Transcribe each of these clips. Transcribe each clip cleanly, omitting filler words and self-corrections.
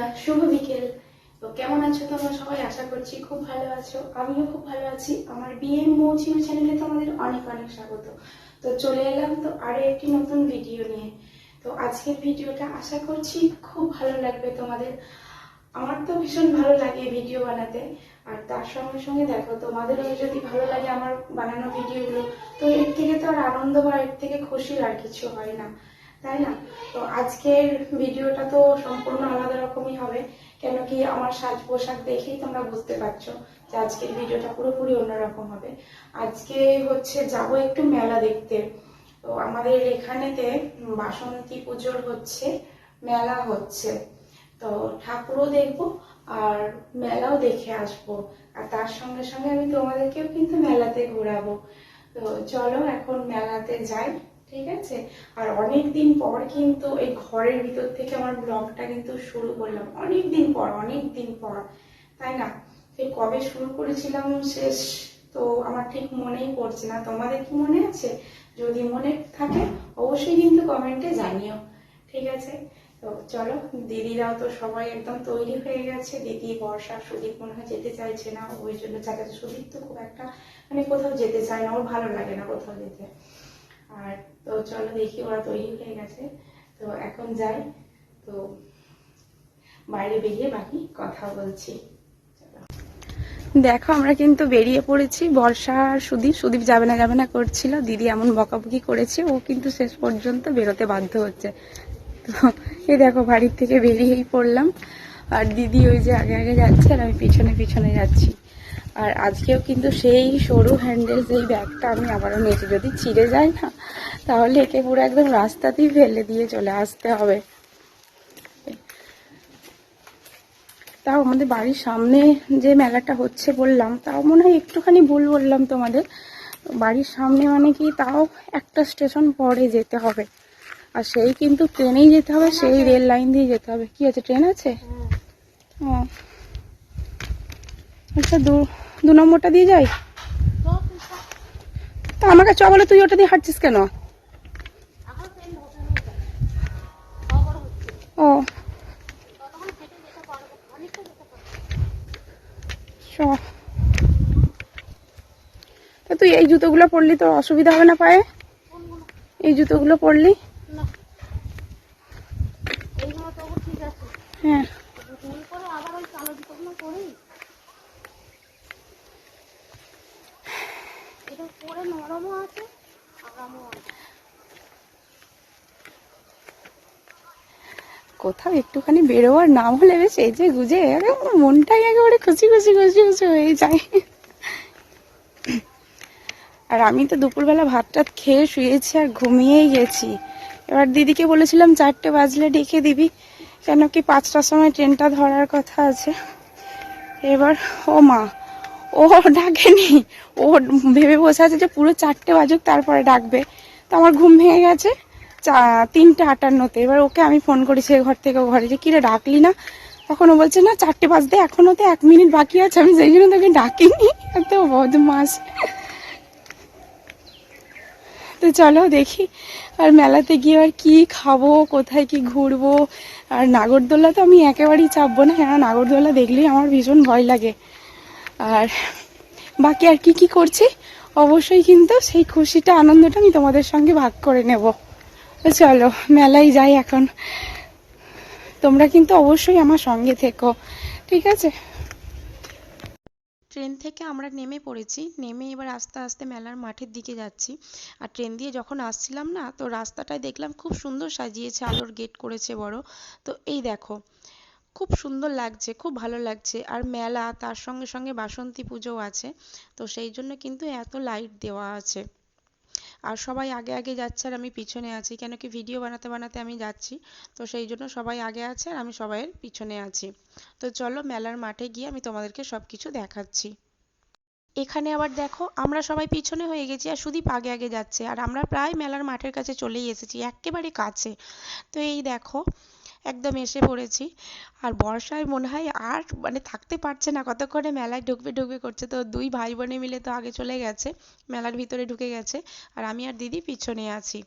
বন্ধুরা, শুভ বিকেল। তো কেমন আছো তোমরা সবাই? আশা করছি খুব ভালো আছো। আমিও খুব ভালো আছি। আমার বিয়ের মৌচির চ্যানেলে তোমাদের অনেক অনেক স্বাগত। তো চলে এলাম তো আরো একটি নতুন ভিডিও নিয়ে। তো আজকের ভিডিওটা আশা করছি খুব ভালো লাগবে তোমাদের। আমার তো ভীষণ ভালো লাগে ভিডিও বানাতে, আর তার সঙ্গে সঙ্গে দেখো তোমাদেরও যদি ভালো লাগে আমার বানানো ভিডিওগুলো, তো এর থেকে তো আর আনন্দ বা এর থেকে খুশির আর কিছু হয় না, তাই না? তো আজকের ভিডিওটা তো সম্পূর্ণ আলাদা রকমই হবে, কেন কি আমার সাজ পোশাক দেখেই তোমরা বুঝতে পারছো যে আজকের ভিডিওটা পুরোপুরি অন্যরকম হবে। আজকে হচ্ছে যাব একটু মেলা দেখতে। তো আমাদের এখানেতে বাসন্তী পুজোর হচ্ছে মেলা হচ্ছে। তো ঠাকুরও দেখবো আর মেলাও দেখে আসবো, আর তার সঙ্গে সঙ্গে আমি তোমাদেরকেও কিন্তু মেলাতে ঘোরাবো। তো চলো এখন মেলাতে যাই, ঠিক আছে? আর অনেক দিন পর কিন্তু এই ঘরের ভিতর থেকে আমার ব্লগটা কিন্তু শুরু করলাম, অনেক দিন পর, অনেক দিন পর, তাই না? সে কবে শুরু করেছিলাম শেষ তো আমার ঠিক মনেই পড়ছে না। তোমাদের কি মনে আছে? যদি মনে থাকে অবশ্যই কিন্তু কমেন্টে জানিও, ঠিক আছে? তো চলো, দিদিরাও তো সবাই একদম তৈরি হয়ে গেছে। দিদি, বর্ষা, সুদীপ মনে হয় যেতে চাইছে না, ওই জন্য চাচাতো সুদীপ তো খুব একটা মানে কোথাও যেতে চায় না, ওর ভালো লাগে না কোথাও যেতে। আর তো চলো দেখি, ওরা তৈরি হয়ে গেছে, তো এখন যাই। তো বাইরে বেরিয়ে বাকি কথা বলছি। দেখো আমরা কিন্তু বেরিয়ে পড়েছি। বর্ষা আর সুদীপ যাবে না করছিল, দিদি এমন বকাবকি করেছে, ও কিন্তু শেষ পর্যন্ত বেরোতে বাধ্য হচ্ছে। তো এই দেখো বাড়ির থেকে বেরিয়েই পড়লাম, আর দিদি ওই যে আগে আগে যাচ্ছে আর আমি পিছনে পিছনে যাচ্ছি। আর আজকেও কিন্তু সেই সরু হ্যান্ডেল সেই ব্যাগটা আমি আবারও নিয়েছি, যদি ছিঁড়ে যায় না তাহলে একে পুরো একদম রাস্তাতেই ফেলে দিয়ে চলে আসতে হবে। তাও আমাদের বাড়ির সামনে যে মেলাটা হচ্ছে বললাম, তাও মনে হয় একটুখানি ভুল বললাম তোমাদের। বাড়ির সামনে মানে কি, তাও একটা স্টেশন পরে যেতে হবে, আর সেই কিন্তু ট্রেনেই যেতে হবে, সেই রেল লাইন দিয়ে যেতে হবে। কি আছে, ট্রেন আছে? ও আচ্ছা, দু নম্বরটা দিয়ে যাই। তা আমাকে চ বলে, তুই ওটা দিয়ে হাঁটছিস কেন? ও চ, তা তুই এই জুতোগুলো পরলি তোর অসুবিধা হবে না পায়ে? এই জুতোগুলো পরলি? হ্যাঁ, কোথাও একটুখানি বেরোবার নাম হলে বেশ এই যে গুজে একেবারে মনটাই একেবারে খুশি খুশি খুশি খুশি হয়ে যায়। আর আমি তো দুপুরবেলা ভাত টাত খেয়ে শুয়েছি আর ঘুমিয়েই গেছি। এবার দিদিকে বলেছিলাম 4টে বাজলে ডেকে দিবি, কেন কি 5টার সময় ট্রেনটা ধরার কথা আছে। এবার ও মা, ও ডাকেনি, ও ভেবে বসে আছে যে পুরো 4টে বাজুক তারপরে ডাকবে। তো আমার ঘুম ভেঙে গেছে 3:58-তে। এবার ওকে আমি ফোন করেছি ঘর থেকে, ঘরে যে কিরে ডাকলি না? তখন ও বলছে না 4টে বাজতে এখনো তো 1 মিনিট বাকি আছে, আমি সেই জন্য তোকে ডাকিনি। এত বদমাস। তো চলো দেখি আর মেলাতে গিয়ে আর কি খাবো, কোথায় কি ঘুরবো। আর নাগরদোলা তো আমি একেবারেই চাপবো না, কেন নাগরদোলা দেখলেই আমার ভীষণ ভয় লাগে। আর বাকি আর কি কি করছি অবশ্যই কিন্তু সেই খুশিটা আনন্দটা আমি তোমাদের সঙ্গে ভাগ করে নেব। তো চলো মেলায় যাই এখন, তোমরা কিন্তু অবশ্যই আমার সঙ্গে থেকো, ঠিক আছে? ট্রেন থেকে আমরা নেমে পড়েছি, নেমে এবার আস্তে আস্তে মেলার মাঠের দিকে যাচ্ছি। আর ট্রেন দিয়ে যখন আসছিলাম না, তো রাস্তাটায় দেখলাম খুব সুন্দর সাজিয়েছে, আলোর গেট করেছে বড়। তো এই দেখো, খুব সুন্দর লাগছে, খুব ভালো লাগছে। আর মেলা, তার সঙ্গে সঙ্গে বাসন্তী পুজোও আছে, তো সেই জন্য কিন্তু এত লাইট দেওয়া আছে। আর সবাই আগে আগে যাচ্ছে আর আমি পিছনে আছি, কেন কি ভিডিও বানাতে বানাতে আমি যাচ্ছি। তো সেই জন্য সবাই আগে আছে আর আমি সবাইয়ের পিছনে আছি। তো চলো মেলার মাঠে গিয়ে আমি তোমাদেরকে সব কিছু দেখাচ্ছি। এখানে আবার দেখো, আমরা সবাই পিছনে হয়ে গেছি আর সুদীপ আগে আগে যাচ্ছে, আর আমরা প্রায় মেলার মাঠের কাছে চলেই এসেছি, একেবারে কাছে। তো এই দেখো একদম এসে পড়েছি। আর বর্ষায় মনে হয় আর মানে থাকতে পারছে না, কতক্ষণে মেলায় ঢুকবে ঢুকবে করছে। তো দুই ভাই বোনে মিলে তো আগে চলে গেছে, মেলার ভিতরে ঢুকে গেছে, আর আমি আর দিদি পিছনে আছি।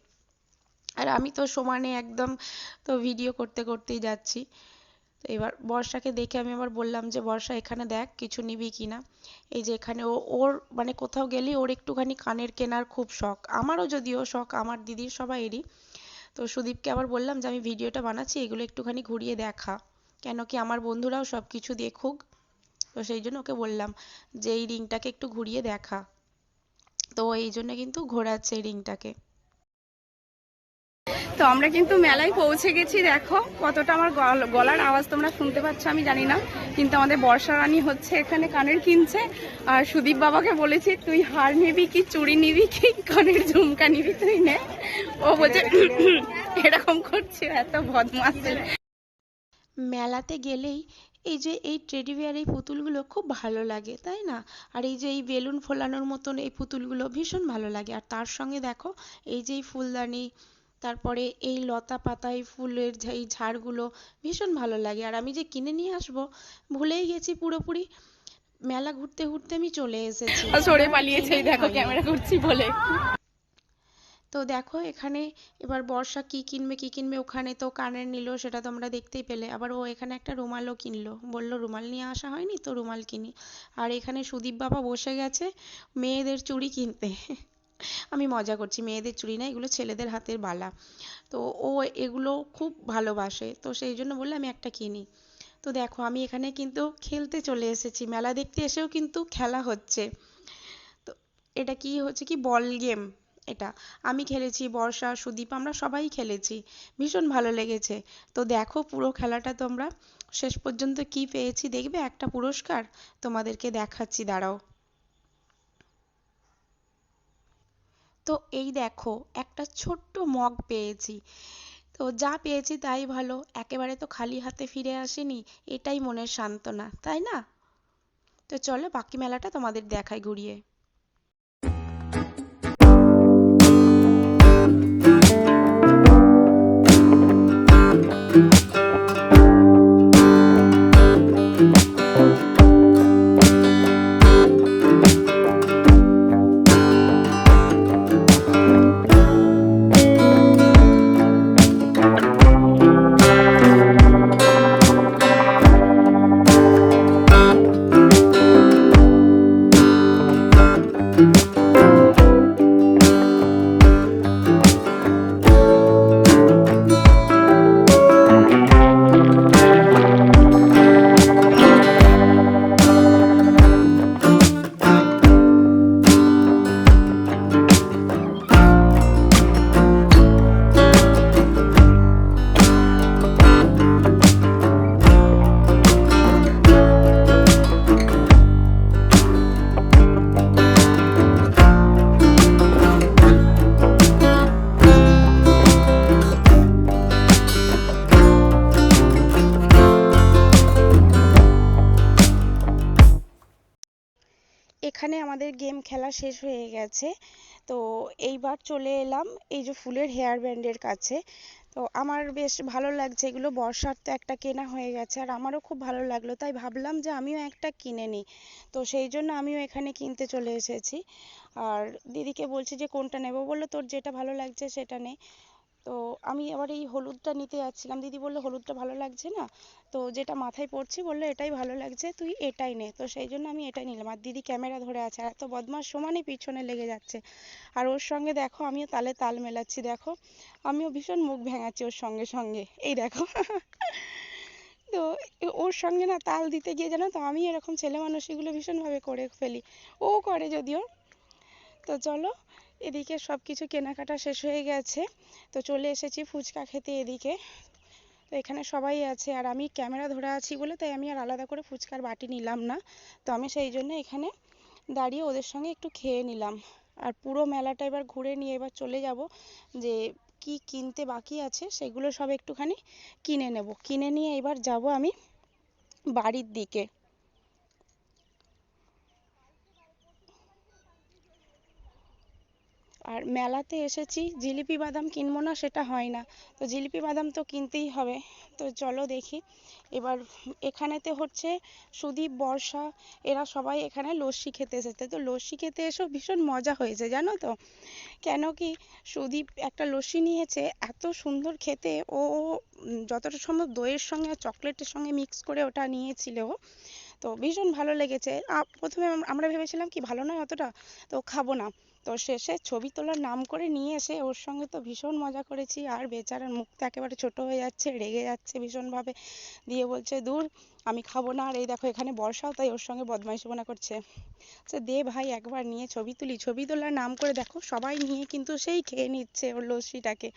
আর আমি তো সমানে একদম তো ভিডিও করতে করতেই যাচ্ছি। তো তো এবার বর্ষাকে দেখে আমি আবার বললাম যে বর্ষা এখানে দেখ কিছু নিবি কিনা। এই যে এখানে ওর মানে কোথাও গেলেই ওর একটুখানি কানের কেনার খুব শখ, আমারও যদিও শখ, আমার দিদির সবাইয়েরই। তো সুদীপকে আবার বললাম যে আমি ভিডিওটা বানাচ্ছি, এগুলো একটুখানি ঘুরিয়ে দেখা, কেন কি আমার বন্ধুরাও সব কিছু দেখুক। তো সেই জন্য ওকে বললাম যে এই রিংটাকে একটু ঘুরিয়ে দেখা। তো এই জন্য কিন্তু ঘোরাচ্ছে এই রিংটাকে। তো আমরা কিন্তু মেলায় পৌঁছে গেছি, দেখো কতটা আমার গলার আওয়াজ তোমরা শুনতে পাচ্ছ আমি জানি না, কিন্তু আমাদের বর্ষা রানী হচ্ছে এখানে কানের কিনছে। আর সুদীপ বাবাকে বলেছি তুই হার নিবি কি চুড়ি নিবি কি কানের ঝুমকা নিবি তুই নে। ও বলছে এরকম করছে, এত বদমাশ। মেলাতে গেলেই এই যে এই টেডি বিয়ার এই পুতুলগুলো খুব ভালো লাগে, তাই না? আর এই যে এই বেলুন ফোলানোর মতন এই পুতুলগুলো ভীষণ ভালো লাগে। আর তার সঙ্গে দেখো এই যে এই ফুলদানি, তারপরে এই লতা পাতা, এই ফুলের এই ঝাড়গুলো ভীষণ ভালো লাগে। আর আমি যে কিনে নিয়ে আসবো ভুলেই গেছি পুরোপুরি, মেলা ঘুরতে ঘুরতে আমি চলে এসেছি, সরে পালিয়েছে এই দেখো ক্যামেরা করছি বলে। তো দেখো এখানে এবার বর্ষা কি কিনবে কি কিনবে, ওখানে তো কানের নিল সেটা তো আমরা দেখতেই পেলে, আবার ও এখানে একটা রুমালও কিনলো, বললো রুমাল নিয়ে আসা হয়নি তো রুমাল কিনি। আর এখানে সুদীপ বাবা বসে গেছে মেয়েদের চুড়ি কিনতে। আমি মজা করছি, মেয়েদের চুড়ি না, এগুলো ছেলেদের হাতের বালা। তো ও এগুলো খুব ভালোবাসে, তো সেই জন্য বললে আমি একটা কিনি। তো দেখো আমি এখানে কিন্তু খেলতে চলে এসেছি, মেলা দেখতে এসেও কিন্তু খেলা হচ্ছে। তো এটা কি হচ্ছে কি বল গেম, এটা আমি খেলেছি, বর্ষা সুদীপ আমরা সবাই খেলেছি, ভীষণ ভালো লেগেছে। তো দেখো পুরো খেলাটা তোমরা শেষ পর্যন্ত কি পেয়েছি দেখবে, একটা পুরস্কার তোমাদেরকে দেখাচ্ছি, দাঁড়াও। তো এই দেখো একটা ছোট্ট মগ পেয়েছি। তো যা পেয়েছি তাই ভালো, একেবারে তো খালি হাতে ফিরে আসিনি, এটাই মনের সান্ত্বনা, তাই না? তো চলো বাকি মেলাটা তোমাদের দেখাই ঘুরিয়ে। এখানে আমাদের গেম খেলা শেষ হয়ে গেছে। তো এইবার চলে এলাম এই যে ফুলের হেয়ার ব্যান্ডের কাছে। তো আমার বেশ ভালো লাগছে, এগুলো বর্ষার তো একটা কেনা হয়ে গেছে আর আমারও খুব ভালো লাগলো, তাই ভাবলাম যে আমিও একটা কিনে নিই। তো সেই জন্য আমিও এখানে কিনতে চলে এসেছি। আর দিদিকে বলছি যে কোনটা নেব, বললো তোর যেটা ভালো লাগছে সেটা নে। তো আমি আবার এই হলুদটা নিতে যাচ্ছিলাম, দিদি বললো হলুদটা ভালো লাগছে না, তো যেটা মাথায় পড়ছে বললো এটাই ভালো লাগছে তুই এটাই নে। তো সেই জন্য আমি এটাই নিলাম। আর দিদি ক্যামেরা ধরে আছে, আর এত বদমাস সমানে পিছনে লেগে যাচ্ছে। আর ওর সঙ্গে দেখো আমিও তালে তাল মেলাচ্ছি, দেখো আমিও ভীষণ মুখ ভেঙাচ্ছি ওর সঙ্গে সঙ্গে, এই দেখো। তো ওর সঙ্গে না তাল দিতে গিয়ে জানো তো আমি এরকম ছেলে মানুষ এগুলো ভীষণভাবে করে ফেলি, ও করে যদিও। তো চলো এদিকে সব কিছু কেনাকাটা শেষ হয়ে গেছে, তো চলে এসেছি ফুচকা খেতে এদিকে। তো এখানে সবাই আছে আর আমি ক্যামেরা ধরে আছি বলে তাই আমি আর আলাদা করে ফুচকার বাটি নিলাম না। তো আমি সেই জন্য এখানে দাঁড়িয়ে ওদের সঙ্গে একটু খেয়ে নিলাম। আর পুরো মেলাটা এবার ঘুরে নিয়ে এবার চলে যাব, যে কি কিনতে বাকি আছে সেগুলো সব একটুখানি কিনে নেব, কিনে নিয়ে এবার যাব আমি বাড়ির দিকে। আর মেলাতে এসেছি, জিলিপি বাদাম কিনবো না সেটা হয় না, তো জিলিপি বাদাম তো কিনতেই হবে। তো চলো দেখি। এবার এখানেতে হচ্ছে সুদীপ, বর্ষা, এরা সবাই এখানে লস্যি খেতে এসেছে। তো লস্যি খেতে এসেও ভীষণ মজা হয়েছে জানো তো। কেন কি, সুদীপ একটা লস্যি নিয়েছে, এত সুন্দর খেতে। ও যতটা সম্ভব দইয়ের সঙ্গে আর চকলেটের সঙ্গে মিক্স করে ওটা নিয়েছিল। তো ভীষণ ভালো লেগেছে। প্রথমে আমরা ভেবেছিলাম কি ভালো নয় অতটা, তো খাবো না। তো শেষে ছবি তোলার নাম করে নিয়ে এসে ওর সঙ্গে তো ভীষণ মজা করেছি। আর বেচারার মুখটা একেবারে ছোট হয়ে যাচ্ছে, রেগে যাচ্ছে ভীষণভাবে, দিয়ে বলছে দূর আমি খাবো না। আর এই দেখো এখানে বর্ষাও তাই ওর সঙ্গে বদমাইশিপনা করছে। সে দে ভাই একবার নিয়ে ছবি তুলি। ছবি তোলার নাম করে দেখো সবাই নিয়ে কিন্তু সেই খেয়ে নিচ্ছে ওর লস্যিটাকে।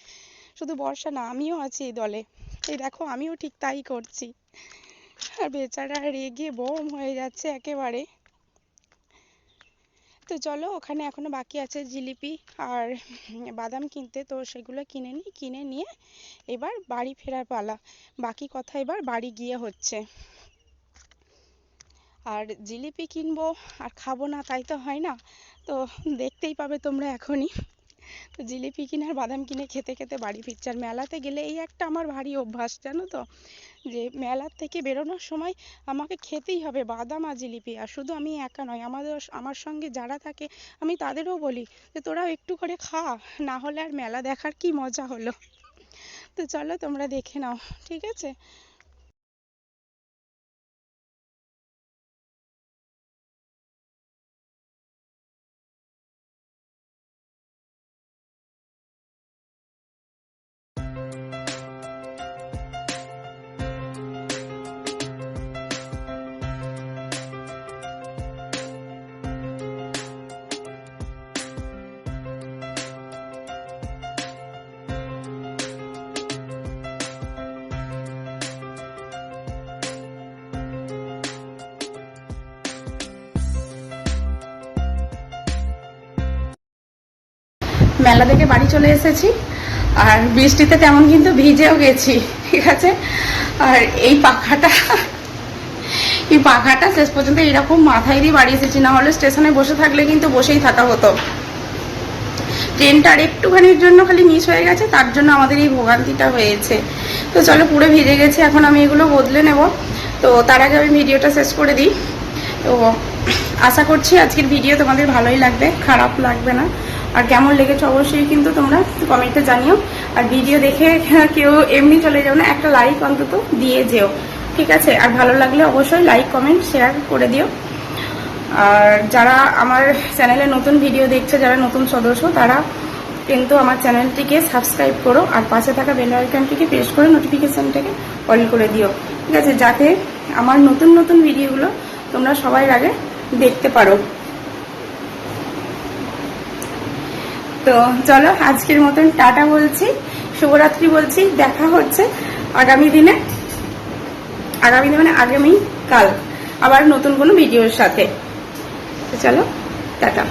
শুধু বর্ষা না, আমিও আছি এই দলে। এই দেখো আমিও ঠিক তাই করছি। আর বেচারা রেগে বোম হয়ে যাচ্ছে একেবারে। তো চলো, ওখানে এখনো বাকি আছে জিলিপি আর বাদাম কিনতে, তো সেগুলো কিনে নিই। কিনে নিয়ে এবার বাড়ি ফেরার পালা। বাকি কথা এবার বাড়ি গিয়ে হচ্ছে। আর জিলিপি কিনবো আর খাবো না তাই তো হয় না। তো দেখতেই পাবে তোমরা এখনই। তো জিলিপি কিনে আর বাদাম কিনে খেতে খেতে বাড়ি ফিরছে। আর মেলাতে গেলে এই একটা আমার ভারী অভ্যাস জানো তো, যে মেলার থেকে বেরোনোর সময় আমাকে খেতেই হবে বাদাম আর জিলিপি। আর শুধু আমি একা নয়, আমার সঙ্গে যারা থাকে আমি তাদেরও বলি যে তোরাও একটু করে খা, না হলে আর মেলা দেখার কি মজা হলো। তো চলো তোমরা দেখে নাও, ঠিক আছে। মেলা থেকে বাড়ি চলে এসেছি, আর বৃষ্টিতে তেমন কিন্তু ভিজেও গেছি, ঠিক আছে। আর এই পাখাটা শেষ পর্যন্ত এরকম মাথায় দিয়ে বাড়ি এসেছি, না হলে স্টেশনে বসে থাকলে কিন্তু বসেই থাকা হতো। ট্রেনটা আর একটুখানির জন্য খালি মিস হয়ে গেছে, তার জন্য আমাদের এই ভোগান্তিটা হয়েছে। তো চলো, পুরো ভিজে গেছে, এখন আমি এগুলো বদলে নেব। তো তার আগে আমি ভিডিওটা শেষ করে দিই। তো আশা করছি আজকের ভিডিও তোমাদের ভালোই লাগবে, খারাপ লাগবে না। আর কেমন লেগেছে অবশ্যই কিন্তু তোমরা কমেন্টে জানিও। আর ভিডিও দেখে কেউ এমনি চলে যাও না, একটা লাইক অন্তত দিয়ে যেও, ঠিক আছে। আর ভালো লাগলে অবশ্যই লাইক কমেন্ট শেয়ার করে দিও। আর যারা আমার চ্যানেলে নতুন ভিডিও দেখছে, যারা নতুন সদস্য, তারা কিন্তু আমার চ্যানেলটিকে সাবস্ক্রাইব করো। আর পাশে থাকা বেল আইকনটিকে প্রেস করে নোটিফিকেশনটাকে অল করে দিও, ঠিক আছে, যাতে আমার নতুন নতুন ভিডিওগুলো তোমরা সবাই আগে দেখতে পারো। তো চলো, আজকের মতন টাটা বলছি, শুভরাত্রি বলছি। দেখা হচ্ছে আগামী দিনে মানে আগামী কাল আবার নতুন কোনো ভিডিওর সাথে। তো চলো, টাটা।